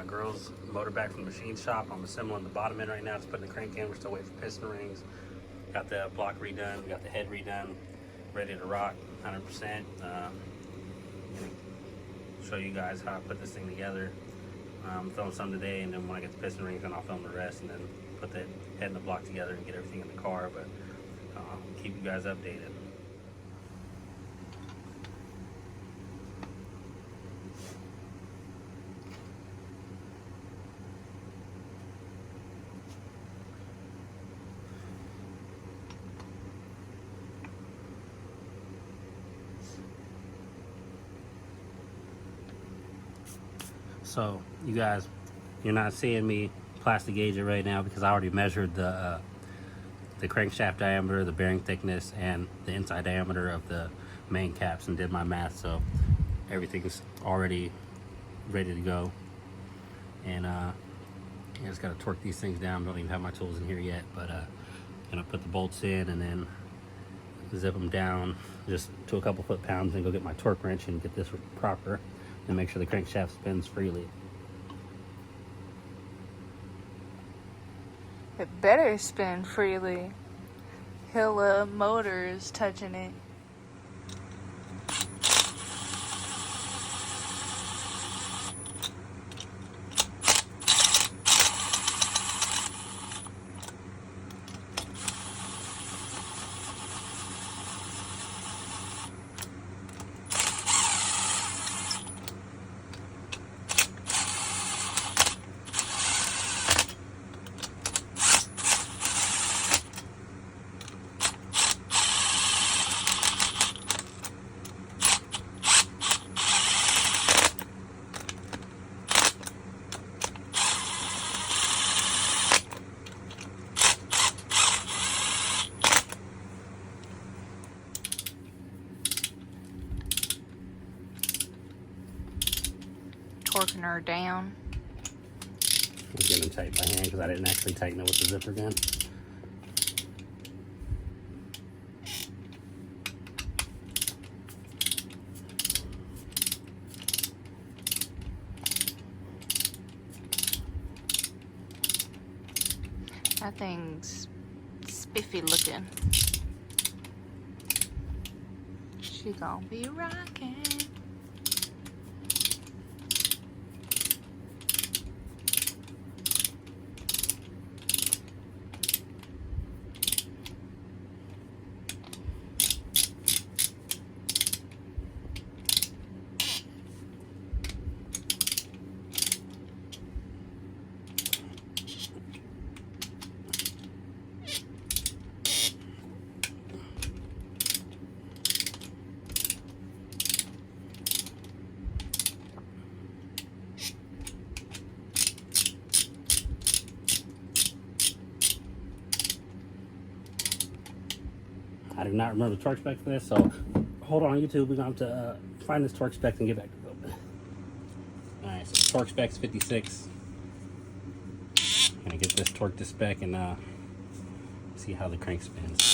my girl's motor back from the machine shop. I'm assembling the bottom end right now. Just putting the crank in. We're still waiting for piston rings. Got the block redone. Got the head redone. Ready to rock 100%. Show you guys how I put this thing together. Film some today, and then when I get the piston rings, then I'll film the rest, and then put the head and the block together and get everything in the car. But keep you guys updated. So you guys, you're not seeing me plastic gauge it right now because I already measured the crankshaft diameter, the bearing thickness, and the inside diameter of the main caps, and did my math. So everything's already ready to go. And I just gotta torque these things down. Don't even have my tools in here yet, but gonna put the bolts in and then zip them down just to a couple foot-pounds, and go get my torque wrench and get this proper, and make sure the crankshaft spins freely. It better spin freely. Hilla motors touching it. Torquing her down. I'm getting them tight by hand because I didn't actually tighten it with the zipper gun. That thing's spiffy looking. She gonna be rocking. I do not remember the torque spec for this, so hold on YouTube. We're going to have to find this torque spec and get back to it. Alright, so torque spec's 56. I'm going to get this torque to spec and see how the crank spins.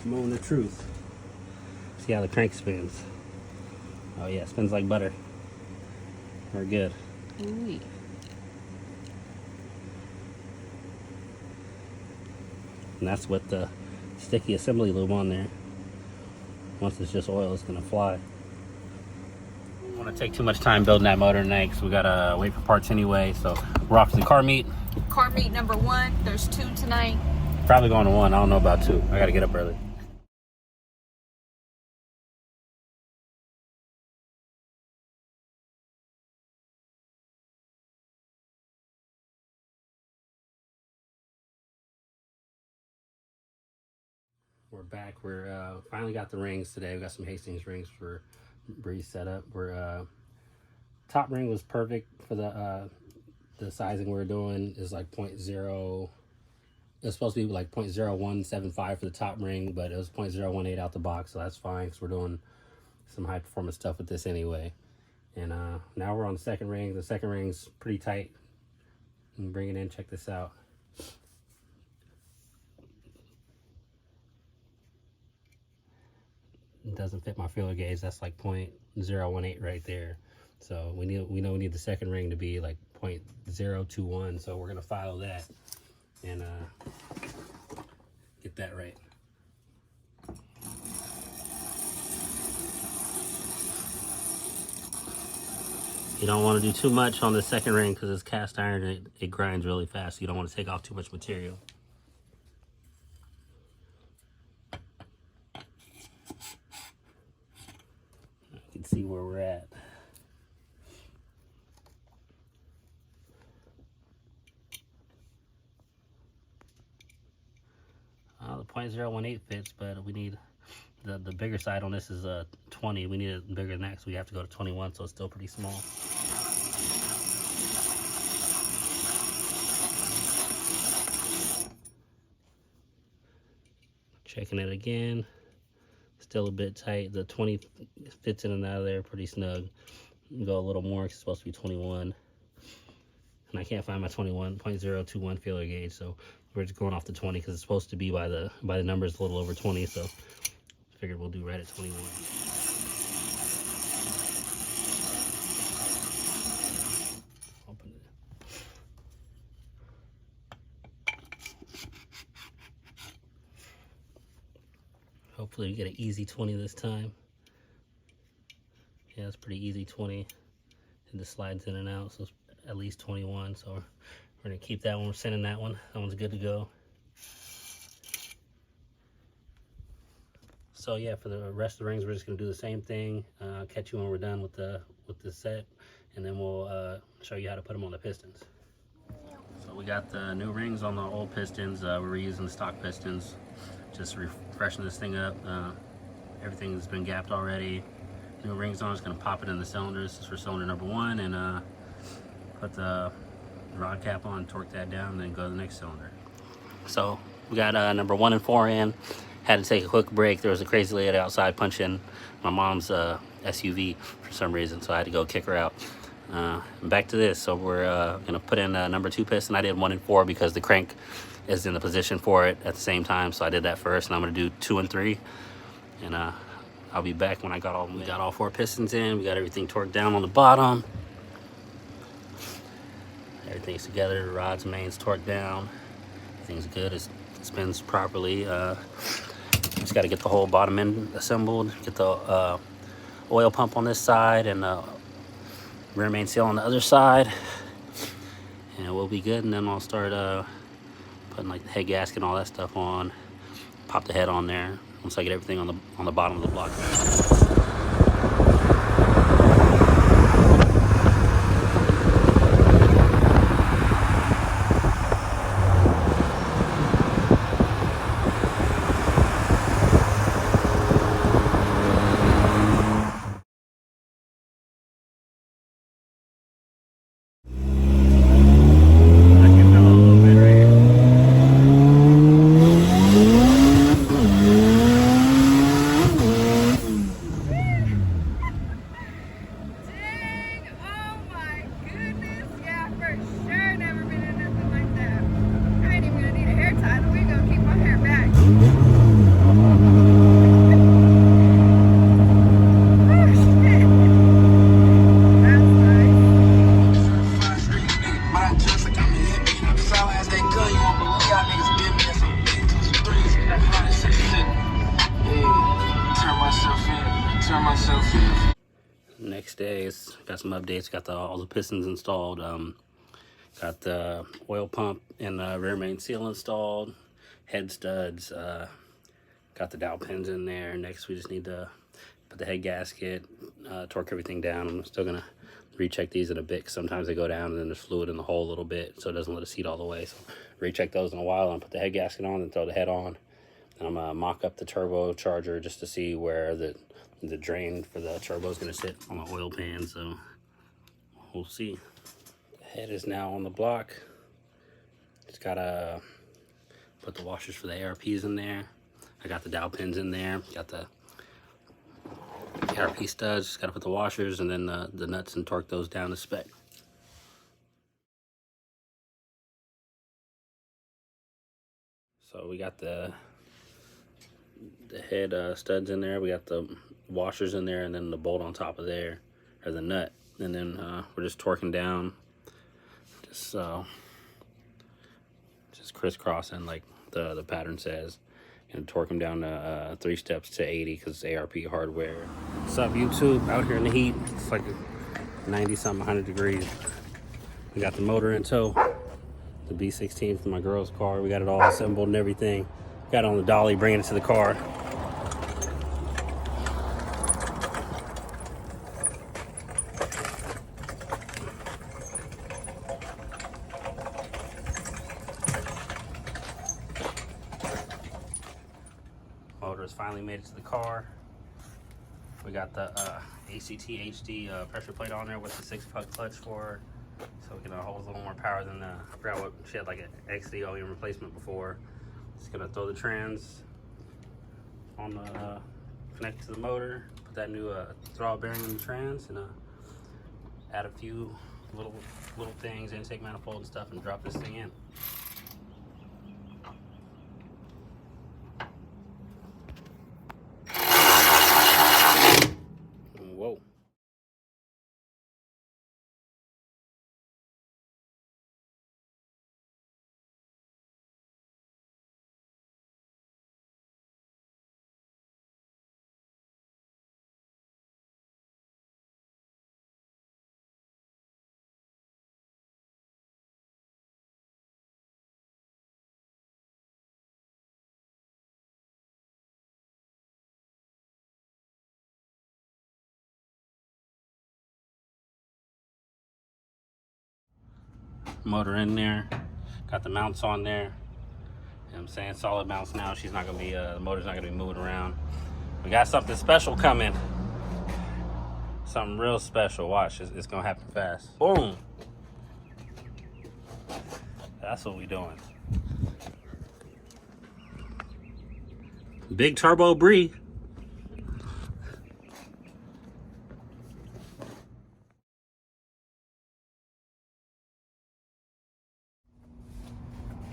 Moment of truth. See how the crank spins. Oh yeah, it spins like butter. We're good. Ooh. And that's with the sticky assembly lube on there. Once it's just oil, it's gonna fly. I don't want to take too much time building that motor tonight because we gotta wait for parts anyway. So we're off to the car meet. Car meet number 1. There's 2 tonight. Probably going to 1. I don't know about 2. I gotta get up early. We're back. We're finally got the rings today. We got some Hastings rings for Bri'S setup. We're top ring was perfect for the sizing we were doing is like 0.0. It's supposed to be like 0.0175 for the top ring, but it was 0.018 out the box, so that's fine because we're doing some high performance stuff with this anyway. And now we're on the second ring. The second ring's pretty tight. And bring it in. Check this out. It doesn't fit my feeler gauge. That's like 0.018 right there. So we know we need the second ring to be like 0.021. So we're gonna follow that and get that right. You don't want to do too much on the second ring because it's cast iron and it grinds really fast. So you don't want to take off too much material. You can see where we're at. The 0.018 fits, but we need the bigger side on this is 20. We need it bigger than that, so we have to go to 21, so it's still pretty small. Checking it again. Still a bit tight. The 20 fits in and out of there pretty snug. Go a little more, it's supposed to be 21. And I can't find my 21.021 feeler gauge, so we're just going off the 20 because it's supposed to be by the numbers a little over 20, so figured we'll do right at 21. Open it. Hopefully we get an easy 20 this time. Yeah, it's pretty easy 20. It just slides in and out, so it's at least 21. So we're gonna keep that one. We're sending that one. That one's good to go. So yeah, for the rest of the rings, we're just gonna do the same thing. Catch you when we're done with the set, and then we'll show you how to put them on the pistons. So we got the new rings on the old pistons. We're reusing the stock pistons, just refreshing this thing up. Everything's been gapped already. New rings on. It's gonna pop it in the cylinders. This is for cylinder number 1, and put the rod cap on, torque that down, and then go to the next cylinder. So we got number 1 and 4 in. Had to take a quick break. There was a crazy lady outside punching my mom's SUV for some reason, so I had to go kick her out. Back to this. So we're gonna put in number 2 piston. I did 1 and 4 because the crank is in the position for it at the same time, so I did that first, and I'm gonna do 2 and 3, and I'll be back when we got all 4 pistons in. We got everything torqued down on the bottom. Everything's together. The rods and mains torqued down. Everything's good. It spins properly. Just got to get the whole bottom end assembled. Get the oil pump on this side and rear main seal on the other side, and we'll be good. And then I'll start putting like the head gasket and all that stuff on. Pop the head on there once I get everything on the bottom of the block. Next day, it's got some updates. Got all the pistons installed. Got the oil pump and the rear main seal installed. Head studs. Got the dowel pins in there. Next, we just need to put the head gasket, torque everything down. I'm still gonna recheck these in a bit, because sometimes they go down and then there's fluid in the hole a little bit, so it doesn't let it seat all the way. So recheck those in a while and put the head gasket on and throw the head on. And I'm gonna mock up the turbocharger just to see where the drain for the turbo is gonna sit on the oil pan. So we'll see. The head is now on the block. Just gotta put the washers for the ARPs in there. I got the dowel pins in there. Got the ARP studs. Just gotta put the washers and then the nuts and torque those down to spec. So we got the head studs in there. We got the washers in there, and then the bolt on top of there, or the nut. And then we're just torquing down, just crisscrossing like the pattern says, and torque them down to 3 steps to 80 because it's ARP hardware. What's up, YouTube? Out here in the heat. It's like 90-something, 100 degrees. We got the motor in tow. The B16 from my girl's car. We got it all assembled and everything. Got it on the dolly, bringing it to the car. Motor has finally made it to the car. We got the ACT HD pressure plate on there with the 6-puck clutch for her, so we can hold a little more power than I forgot what she had, like an XD OEM replacement before. Just gonna throw the trans on the connect to the motor, put that new throttle bearing in the trans, and add a few little things, intake manifold and stuff, and drop this thing in. Whoa. Motor in there, got the mounts on there. You know what I'm saying? Solid mounts now. She's not gonna be the motor's not gonna be moving around. We got something special coming. Something real special. Watch, it's gonna happen fast. Boom. That's what we doing. Big turbo Bree.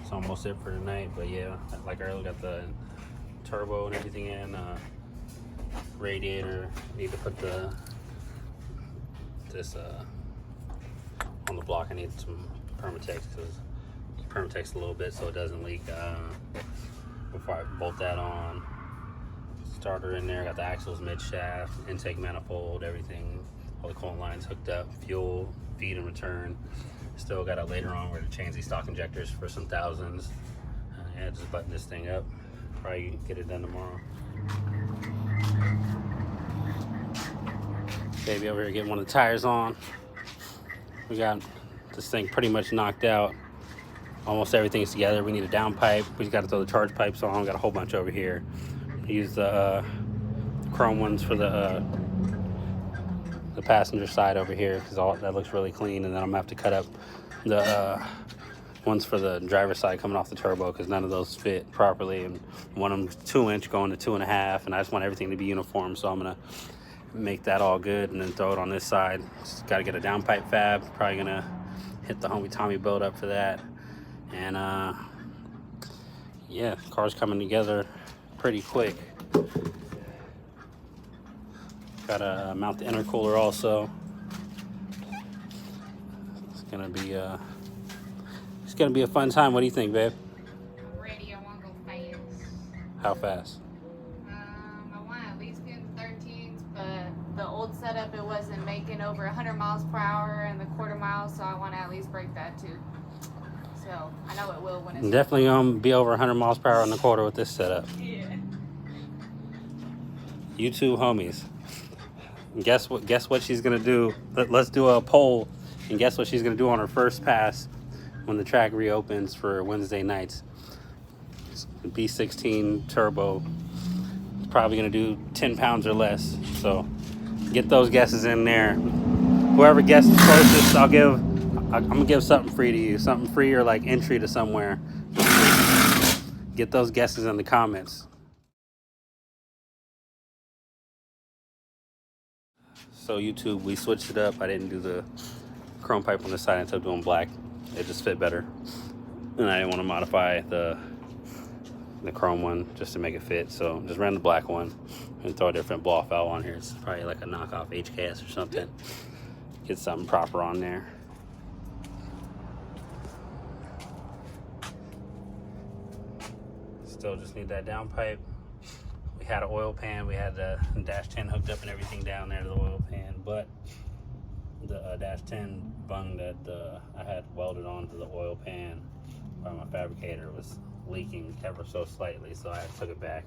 It's almost it for tonight, but yeah, like earlier, got the turbo and everything in. Radiator. Need to put this on the block. I need some Permatex, because Permatex a little bit so it doesn't leak before I bolt that on. Starter in there. Got the axles, mid shaft, intake manifold, everything. All the coolant lines hooked up. Fuel, feed and return. Still got it later on where to change these stock injectors for some thousands. Yeah, just button this thing up. Probably get it done tomorrow. Baby over here getting one of the tires on. We got this thing pretty much knocked out. Almost everything's together. We need a down pipe. We just got to throw the charge pipes on. We got a whole bunch over here. Use the chrome ones for the passenger side over here, because all that looks really clean. And then I'm gonna have to cut up the ones for the driver's side coming off the turbo, because none of those fit properly. And one of them's 2-inch going to 2.5, and I just want everything to be uniform. So I'm gonna make that all good and then throw it on this side. Just got to get a downpipe fab. Probably gonna hit the homie Tommy build up for that. And yeah, car's coming together pretty quick. Gotta mount the intercooler also. It's gonna be a fun time. What do you think, babe? I'm ready. I want to go fast. How fast? I want to at least get in 13s, but the old setup, it wasn't made making over 100 miles per hour in the quarter mile, so I want to at least break that too. So I know it will when it's Definitely gonna be over 100 miles per hour in the quarter with this setup. yeah. You two homies. Guess what she's gonna do? Let's do a poll and guess what she's gonna do on her first pass when the track reopens for Wednesday nights. B16 turbo. It's probably gonna do 10 pounds or less. So get those guesses in there. Whoever guesses closest, I'm gonna give something free to you. Something free or like entry to somewhere. Get those guesses in the comments. So YouTube, we switched it up. I didn't do the chrome pipe on the side until doing black. It just fit better. And I didn't want to modify the chrome one just to make it fit. So just ran the black one and throw a different blow off valve on here. It's probably like a knockoff HKS or something. Get something proper on there. Still just need that down pipe. We had an oil pan. We had the dash 10 hooked up and everything down there to the oil pan, but the dash 10 bung that I had welded onto the oil pan by my fabricator was leaking ever so slightly, so I took it back.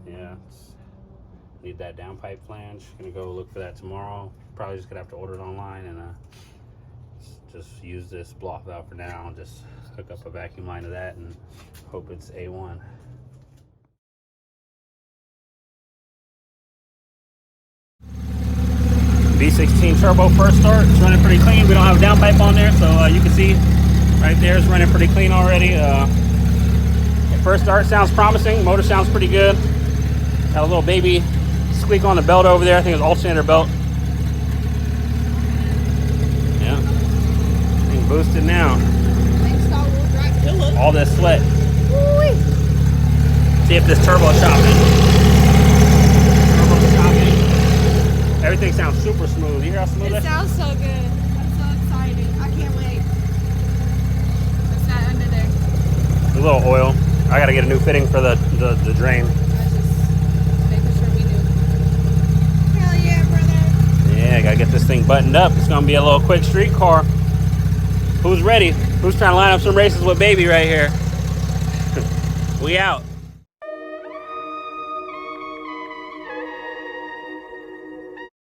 Yeah, need that down pipe flange. Gonna go look for that tomorrow. Probably just gonna have to order it online and just use this blow off valve for now. Just hook up a vacuum line to that and hope it's A1. V16 turbo first start. It's running pretty clean. We don't have a down pipe on there, so you can see right there it's running pretty clean already. First start sounds promising. Motor sounds pretty good. Got a little baby squeak on the belt over there. I think it's alternator belt. Yeah. Thing boosted now. All this sweat. See if this turbo chopping. Everything sounds super smooth. You hear how smooth it sounds so good. I'm so excited. I can't wait. What's that under there? A little oil. I gotta get a new fitting for the drain. I just making sure we do. Hell yeah, brother. Yeah, gotta get this thing buttoned up. It's gonna be a little quick street car. Who's ready? Who's trying to line up some races with baby right here? We out.